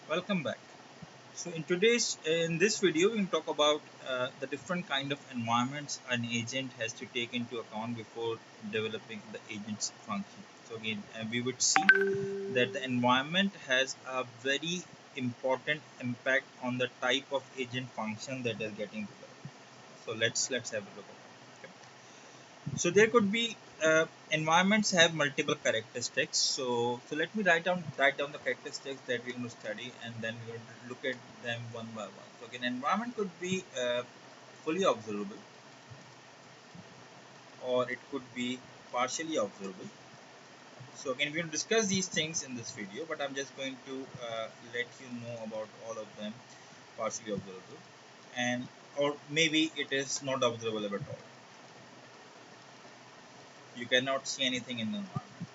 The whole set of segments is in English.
Welcome back. So in this video we will talk about the different kind of environments an agent has to take into account before developing the agent's function. So again we would see that the environment has a very important impact on the type of agent function that is getting developed. So let's have a look at it. Okay. So there could be environments have multiple characteristics. So let me write down the characteristics that we're going to study, and then we're going to look at them one by one. So again, environment could be fully observable, or it could be partially observable. So again, we're going to discuss these things in this video, but I'm just going to let you know about all of them. Partially observable, and or maybe it is not observable at all. You cannot see anything in the environment.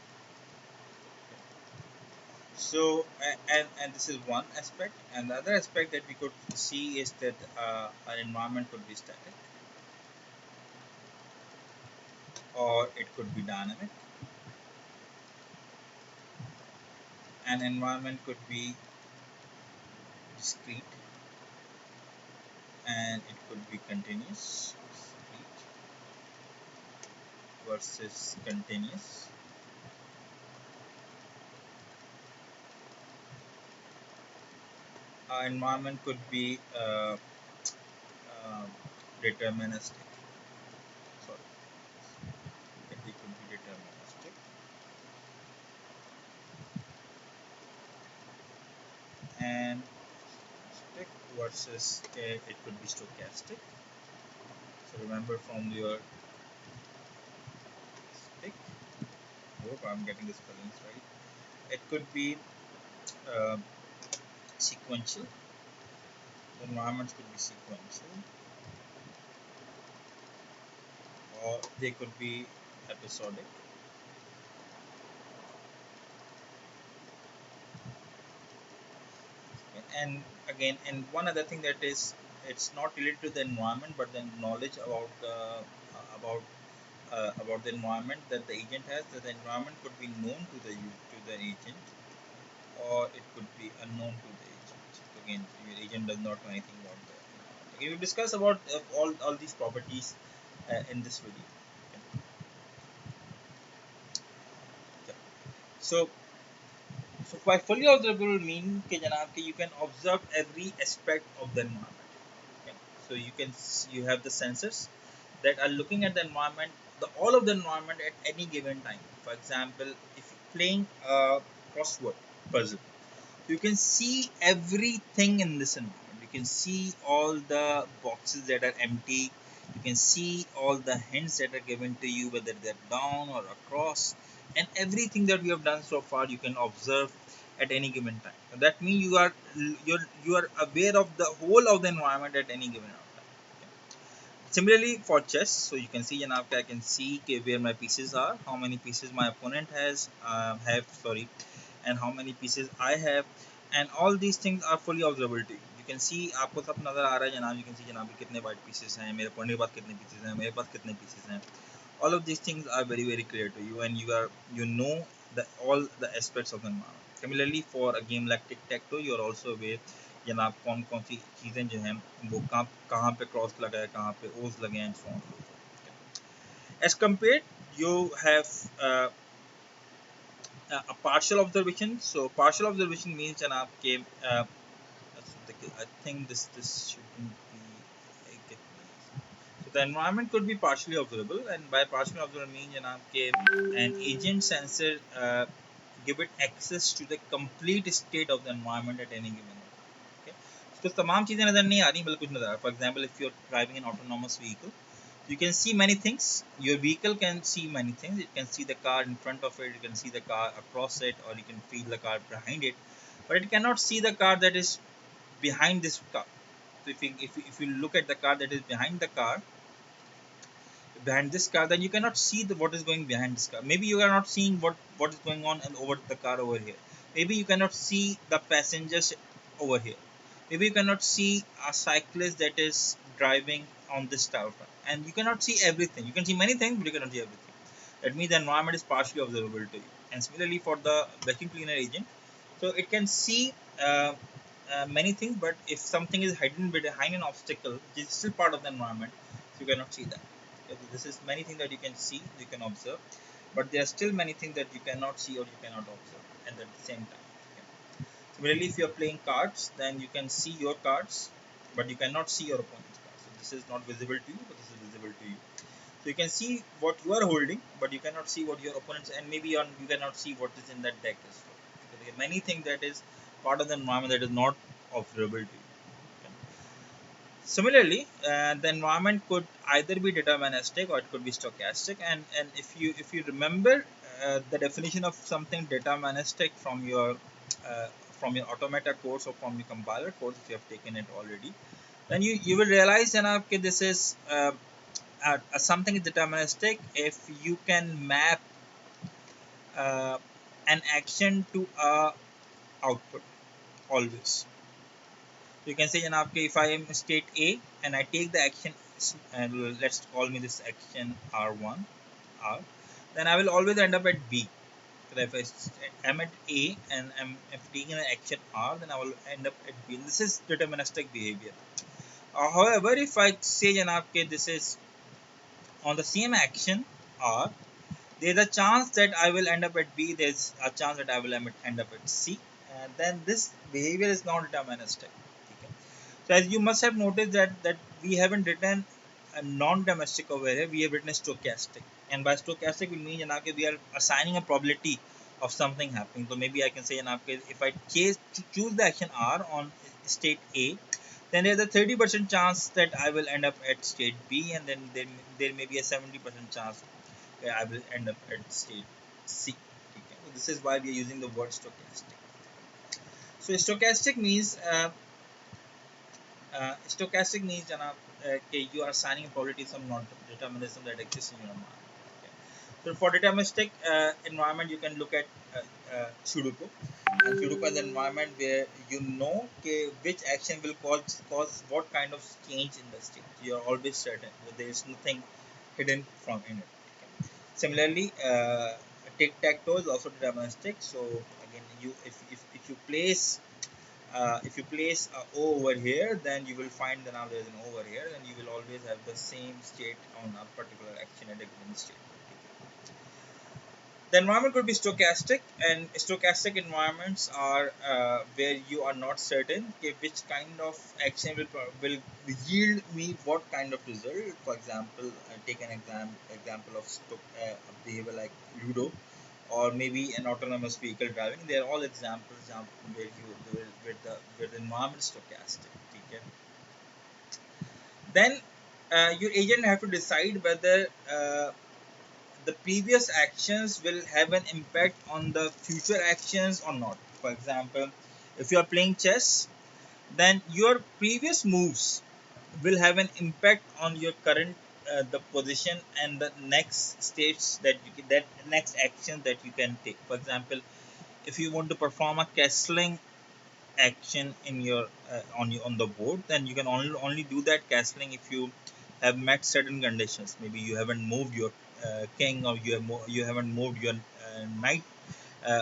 So and this is one aspect, and the other aspect that we could see is that our environment could be static, or it could be dynamic. An environment could be discrete, and it could be continuous. Discrete versus continuous. Our environment could be uh, deterministic. Sorry, it could be deterministic, and stochastic versus it could be stochastic. So remember from your stick. Hope I'm getting the spellings right. It could be uh, sequential. The environments could be sequential, or they could be episodic. And again, and one other thing that is, it's not related to the environment, but the knowledge about the environment that the agent has. That the environment could be known to the agent, or it could be unknown to the agent. So again, your agent does not know anything about the environment. Okay, we discuss about all these properties in this video. Okay. So so by fully observable mean कि जनाब कि you can observe every aspect of the environment. Okay. So you have the sensors that are looking at the environment, all of the environment at any given time. For example, if you're playing a crossword puzzle, you can see everything in this environment. You can see all the boxes that are empty. You can see all the hints that are given to you, whether they're down or across, and everything that we have done so far you can observe at any given time. So that means you are aware of the whole of the environment at any given time. Okay. Similarly for chess, so you can see I can see where my pieces are, how many pieces my opponent has have sorry, and how many pieces I have, and all these things are fully observable to you. You can see आपको सब नज़र आ रहा है जनाब. You can see जनाब कितने white pieces हैं, मेरे opponent के पास कितने pieces हैं, मेरे पास कितने pieces हैं. All of these things are very clear to you, and you know all the aspects of the environment. Similarly for a game like tic tac toe, you are also aware जनाब कौन कौन सी चीज़ें जो हैं वो कहाँ पे क्रॉस लगा है, कहाँ पे ओस लगे हैं, and so on. As compared, you have a partial observation. So partial observation means जनाब के I think this shouldn't be like it. So the environment could be partially observable, and by partially observable means जनाब के an agent sensor give it access to the complete state of the environment at any given time. Okay, तो तमाम चीज़ें नज़र नहीं आ रही बल्कि कुछ नज़र आ रहा है. For example, if you're driving an autonomous vehicle, you can see many things. Your vehicle can see many things. You can see the car in front of it, you can see the car across it, or you can feel the car behind it, but it cannot see the car that is behind this car. So if you look at the car that is behind this car, then you cannot see what is going behind this car. Maybe you are not seeing what is going on and over the car over here. Maybe you cannot see the passengers over here. Maybe you cannot see a cyclist that is driving on this tower, and you cannot see everything. You can see many things, but you cannot see everything. That means the environment is partially observable to you. And similarly for the vacuum cleaner agent, so it can see many things, but if something is hidden behind an obstacle, which is still part of the environment, so you cannot see that. Okay, so this is many things that you can see, you can observe, but there are still many things that you cannot see or you cannot observe at the same time. Okay. Similarly, if you are playing cards, then you can see your cards, but you cannot see your opponent's cards. So this is not visible to you, but this is visible to you. So you can see what you are holding, but you cannot see what your opponents, and maybe you cannot see what is in that deck as well. Because there are many things that is part of the environment that is not observable to you. Okay. Similarly, the environment could either be deterministic or it could be stochastic. And if you remember the definition of something deterministic from your automata course or from your compiler course, if you have taken it already, then you will realize that okay, this is something is deterministic if you can map uh, an action to a output always. So you can say if I am state A and I take the action, and let's call me this action R1 R, then I will always end up at B. So if I am at A and I'm taking an action R, then I will end up at B. And this is deterministic behavior. However, if I say this is on the same action R, there's a chance that I will end up at B, there's a chance that I will end up at C, and then this behavior is not deterministic. Okay. So as you must have noticed that we haven't written a non-domestic over here, we have written a stochastic, and by stochastic we mean we are assigning a probability of something happening. So maybe I can say if I choose the action R on state A, then there's a 30% chance that I will end up at state B, and then there may be a 70% chance I will end up at state C. Okay. So this is why we are using the word stochastic. So stochastic means you are assigning a probability some non-determinism that exists in your environment. Okay. So for deterministic environment, you can look at Sudoku. And Sudoku is an environment where you know which action will cause what kind of change in the state. You are always certain that there is nothing hidden from in it. Okay. Similarly, tic-tac-toe is also deterministic. So again, if you place O over here, then you will find that now there is an O over here, and you will always have the same state on a particular action at a given state. The environment could be stochastic, and stochastic environments are where you are not certain which kind of action will yield me what kind of result. For example, take an example of a behavior like Ludo, or maybe an autonomous vehicle driving. They are all examples where the environment is stochastic. Okay. Then your agent have to decide whether the previous actions will have an impact on the future actions or not. For example, if you are playing chess, then your previous moves will have an impact on your current the position and the next stage that next action that you can take. For example, if you want to perform a castling action in your on the board, then you can only do that castling if you have met certain conditions. Maybe you haven't moved your king, or you haven't moved your knight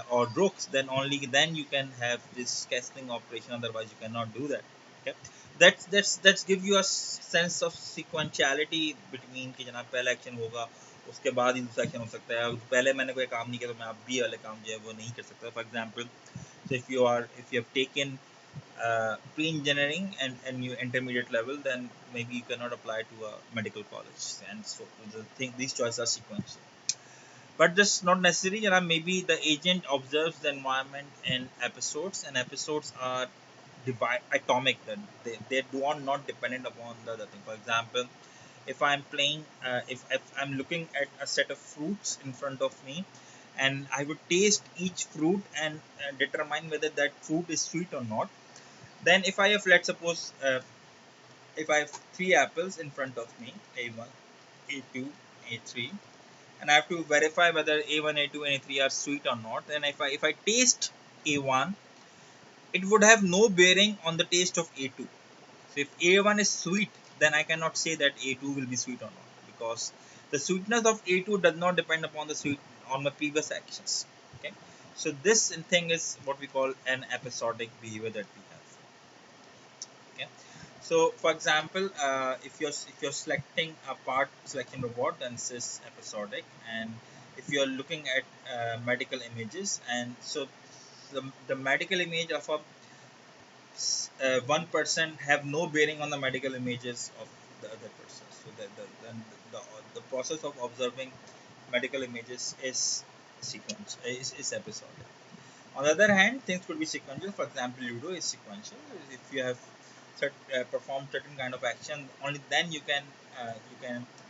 or rooks. Then only then you can have this castling operation. Otherwise, you cannot do that. Okay, that's give you a sense of sequentiality between कि जनाब पहला action होगा उसके बाद ही दूसरा action हो सकता है. पहले मैंने कोई काम नहीं किया तो मैं अब भी वाले काम जो है वो नहीं कर सकता. For example, so if you have taken pre-engineering and you intermediate level, then maybe you cannot apply to a medical college, and so these choices are sequential. But that's not necessary. Maybe the agent observes the environment in episodes, and episodes are atomic. Then they are not dependent upon the other thing. For example, if I'm playing, if I'm looking at a set of fruits in front of me, and I would taste each fruit and determine whether that fruit is sweet or not. Then if I have, let's suppose, if I have three apples in front of me, A1, A2, A3, and I have to verify whether A1, A2, and A3 are sweet or not. And if I taste A1, it would have no bearing on the taste of A2. So if A1 is sweet, then I cannot say that A2 will be sweet or not, because the sweetness of A2 does not depend upon the sweet on my previous actions. Okay, so this thing is what we call an episodic behavior that we have. Okay. So, for example, if you're selecting a part selection robot, then this is episodic, and if you're looking at medical images, and so the medical image of a one person have no bearing on the medical images of the other person. So the, the process of observing medical images is is episodic. On the other hand, things could be sequential. For example, Ludo is sequential. If you have performed certain kind of action, only then you can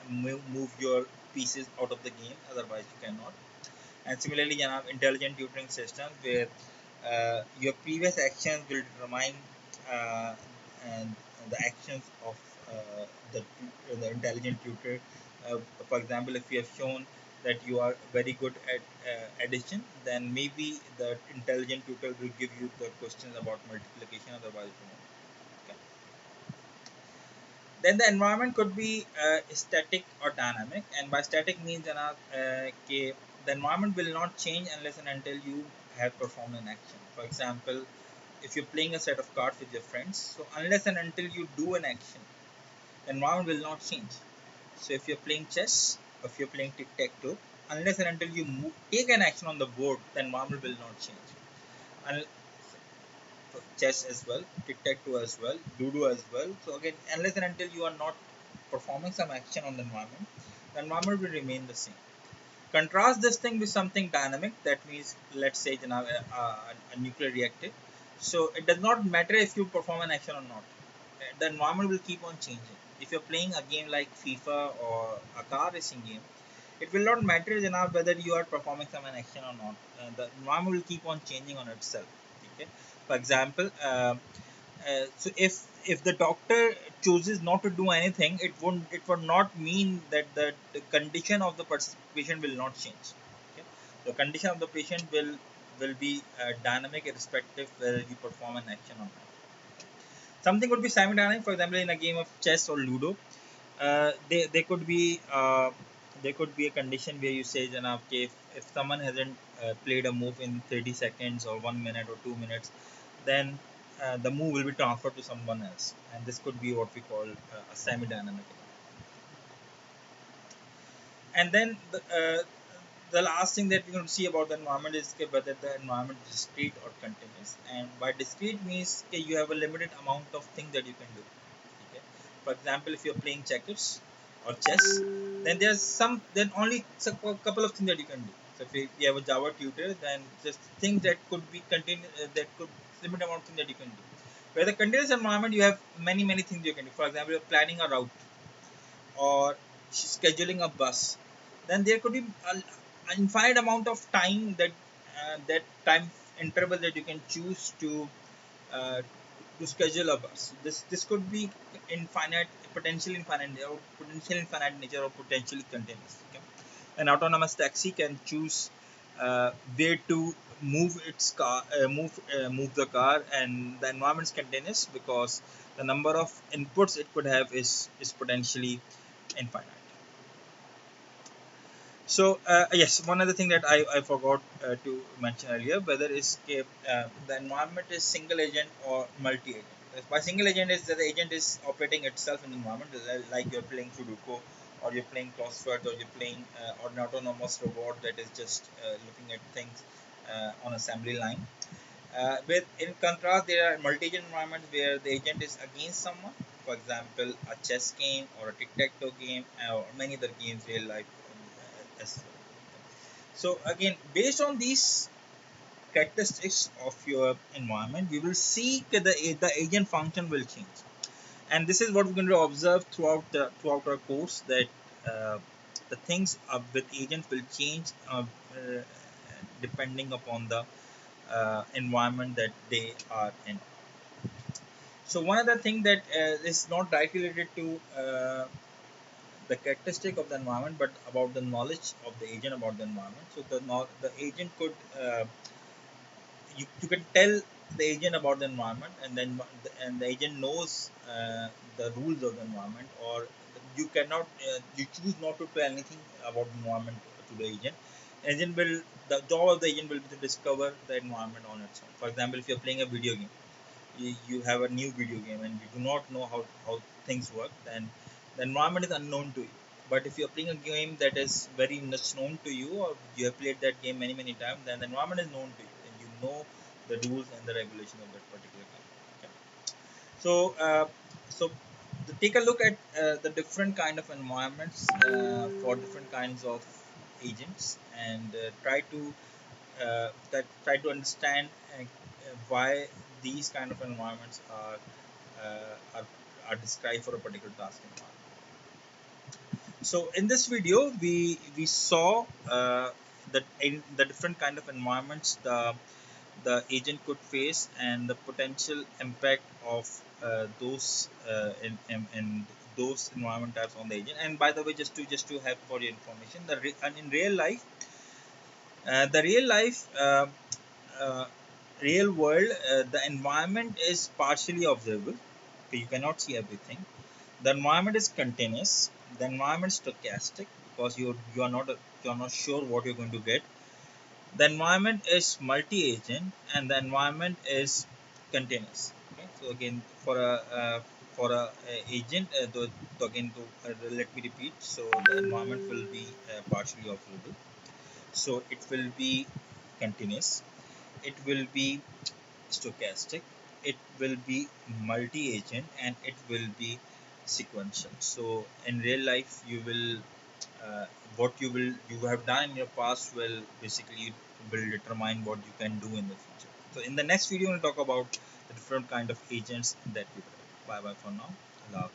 move your pieces out of the game. Otherwise, you cannot. And similarly, you have intelligent tutoring systems where your previous actions will determine uh, and the actions of uh, the the intelligent tutor. For example, if you have shown that you are very good at addition, then maybe the intelligent tutor will give you the questions about multiplication. Otherwise, you won't. Okay. Then the environment could be static or dynamic, and by static means the environment will not change unless and until you have performed an action. For example, if you're playing a set of cards with your friends, so unless and until you do an action, the environment will not change. So if you're playing chess, or if you're playing tic-tac-toe, unless and until you take an action on the board, the environment will not change. And chess as well, tic-tac-toe as well, ludo as well. So again, unless and until you are not performing some action on the environment will remain the same. Contrast this thing with something dynamic. That means, let's say, a nuclear reactor. So it does not matter if you perform an action or not. The environment will keep on changing. If you're playing a game like FIFA or a car racing game, it will not matter enough whether you are performing some action or not. The environment will keep on changing on itself. Okay. For example, so if the doctor chooses not to do anything, it would not mean that the condition of the patient will not change. Okay. The condition of the patient will be dynamic irrespective whether you perform an action or not. Something could be semi-dynamic. For example, in a game of chess or ludo, they could be there could be a condition where you say, okay, if someone hasn't played a move in 30 seconds or 1 minute or 2 minutes, then the move will be transferred to someone else, and this could be what we call a semi-dynamic. And then the last thing that we're going to see about the environment is whether the environment is discrete or continuous. And by discrete means you have a limited amount of things that you can do. Okay. For example, if you're playing checkers or chess, then then only a couple of things that you can do. So if you have a Java tutor, then just things that could be that could limited amount of things that you can do. Where the continuous environment, you have many things you can do. For example, you're planning a route or scheduling a bus, then there could be an infinite amount of time that time interval that you can choose uh, to schedule a bus. This could be infinite, potentially infinite nature, or potentially continuous. Okay? An autonomous taxi can choose where to move its car, move the car, and the environment is continuous because the number of inputs it could have is potentially infinite. So yes, one other thing that I forgot to mention earlier, whether the environment is single agent or multi-agent. By single agent is that the agent is operating itself in the environment, like you're playing Sudoku, or you're playing crossword, or you're playing or an autonomous robot that is just looking at things on assembly line. With in contrast, there are multi-agent environments where the agent is against someone. For example, a chess game or a tic-tac-toe game, or many other games real life. As well. So again, based on these characteristics of your environment, we will see that the agent function will change, and this is what we're going to observe throughout our course, that uh, the things with agents will change depending upon the environment that they are in. So one other thing that is not directly related to the characteristic of the environment, but about the knowledge of the agent about the environment. So the agent could you can tell the agent about the environment, and the agent knows the rules of the environment, or you cannot you choose not to tell anything about the environment to the agent. Agent will The job of the agent will be to discover the environment on its own. For example, if you're playing a video game, you have a new video game and you do not know how things work, then the environment is unknown to you. But if you're playing a game that is very much known to you, or you have played that game many times, then the environment is known to you and you know the rules and the regulation of that particular game. Okay. So take a look at the different kind of environments for different kinds of agents, and try to understand why these kind of environments are described for a particular task environment. So in this video, we saw that in the different kind of environments the agent could face and the potential impact of those in those environment types on the agent. And by the way, just to have for your information, and in real life, the uh, real world, the environment is partially observable. Okay, you cannot see everything. The environment is continuous. The environment is stochastic because you are not sure what you're going to get. The environment is multi-agent and the environment is continuous. Okay, so again for a agent, again let me repeat. So the environment will be partially observable. So it will be continuous. It will be stochastic, it will be multi-agent, and it will be sequential. So in real life, you will what you have done in your past will determine what you can do in the future. So in the next video, we'll talk about the different kind of agents that we have. Bye bye for now. Allah.